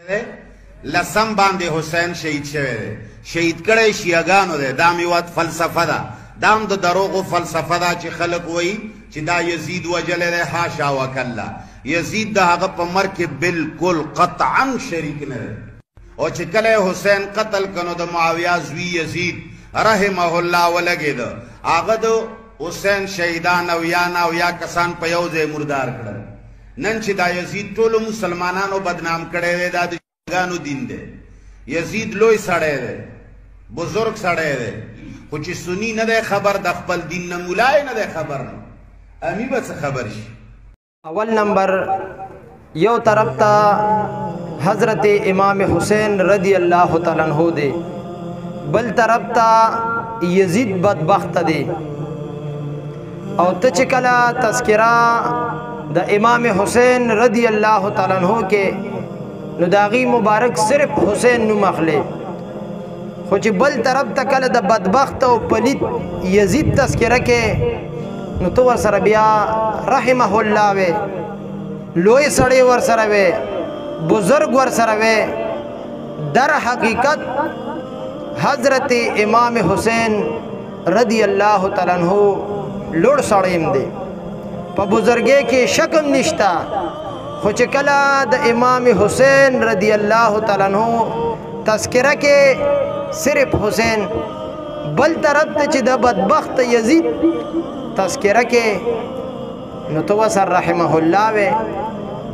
لسم باندې حسین شهید شوی دی، شهید کړی شیعهګانو دی. دا میوت فلسفه ده، دا هم د دروغو فلسفه ده چې خلک وایي چې دا یزید وجلی دی. حاشا وکلا، یزید د هغه په مرګ کې بالکل قطعا شریک نه دی. او چې کله حسین قتل کنو د معاویه زوی یزید رحمه الله ولګېده، هغه د حسین شهیدان او یا کسان په یو ځای مردار کړل. نن چې دا یزید ټولو مسلمانانو بدنام کړی دی، دا د شیعهګانو دین دی. یزید لوی سړی دی، بزرگ سړی دی، خو چې سنی نه دی خبر د خپل دین نه، مولای نه دی خبر، نو امی به څه خبر شي. اول نمبر یو طرف ته حضرت امام حسین رضی اللہ تعالی عنہ دے، بل طرف ته یزید بدبخت دے. او ته چې کله تذکرہ د امام حسین رضی اللہ تعالی عنہ کې نو داغي مبارک صرف حسین نو مخلے، خو چې بل طرف ته کله د بدبخت او پلیت یزید تذکرہ کې نو تو ور سره بیا رحمه الله وے، لوی سړی ور سره وے، بزرگ ور سره وے. در حقیقت حضرت امام حسین رضی اللہ تعالی عنہ لوڑ سړیم دی، په بزرګۍ کې شکم نشتا. خو چې کله د امام حسین رضی اللہ تعالی عنہ تذکرہ کې صرف حسین، بل طرف ته چې د بدبخت یزید تذکرہ کې نو تو سر رحمه الله وے.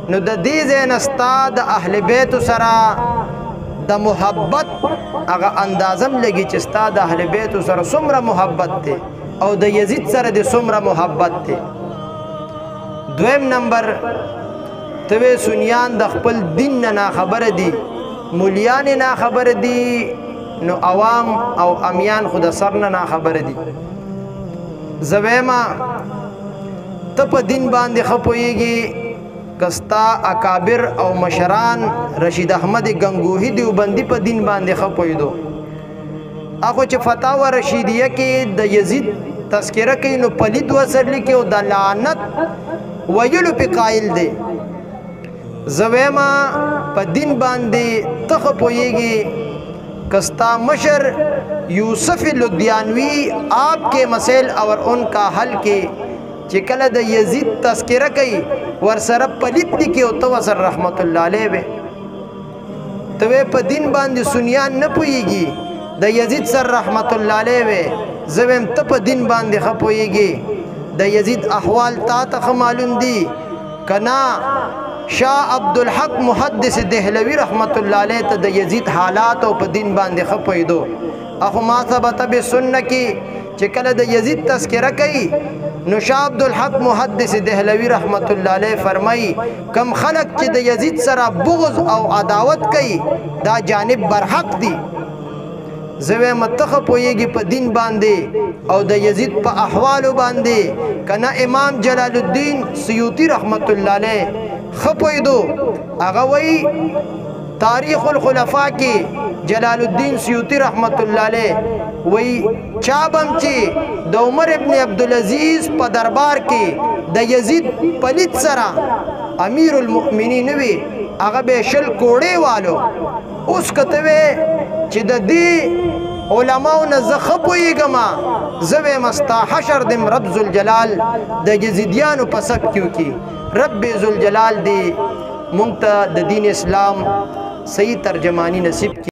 نو د دې ځای نه ستا د اهل بیت سره د محبت هغه اندازم لګي چې ستا د اهل بیت سره څومره محبت دی او د یزید سره د څومره محبت دی. دویم نمبر ته سنیان د خپل دین نه ناخبره دي، مولیان ناخبره دي، نو عوام او امیان خود سر نه ناخبره دي. زویما ته په دین باندې خپويږي، کستا اکابر او مشران رشید احمد گنگوہی دیوبندی په دین باندې خپویدو. اخو چې فتاوا رشیدیه کې د یزید تذکرہ کوي نو پلید وسرلی کې او د لعنت ویلو په قائل دی. زویما په دین باندې ته خپويږي، کستا مشر یوسف لدیانوی آپ کے مسائل اور ان کا حل کے چې کله د یزید تذکرہ کوي ور سره پلیت لیکي او تو سر رحمت الله علیه به ته په دین باندې سنیان نه پويږي، د یزید سر رحمت الله علیه به زویم ته په دین باندې خپويږي. د یزید احوال تا ته معلوم دي کنا؟ شاہ عبدالحق محدث دہلوی رحمت اللہ علیہ ته د یزید حالات او په دین باندې خپویدو. اخو ما ثبت بسنه کې چې کله د یزید تذکرہ کوي نو شاہ عبدالحق محدث دہلوی رحمت اللہ علیہ فرمائی کم خلق چې د یزید سره بغض او عداوت کوي دا جانب برحق دی. زوی متخ پویږي په دین باندې او د یزید په احوالو باندې کنا امام جلال الدین سیوطی رحمت اللہ علیہ خپویدو. هغه وی تاریخ الخلفاء کې جلال الدین سیوطی رحمت اللہ علیہ وی چابم چې د عمر ابن عبدالعزیز په دربار کې د یزید پلیت سره امیر المؤمنین وی هغه به شل کوړې والو. اوس کته وی چې د دې علماو نه زه خپویږم، زه مستا حشر دم رب ذوالجلال د یزیدیانو په صف کې کی. رب ذوالجلال دی مونږ ته د دین اسلام صحیح ترجمانی نصیب کی.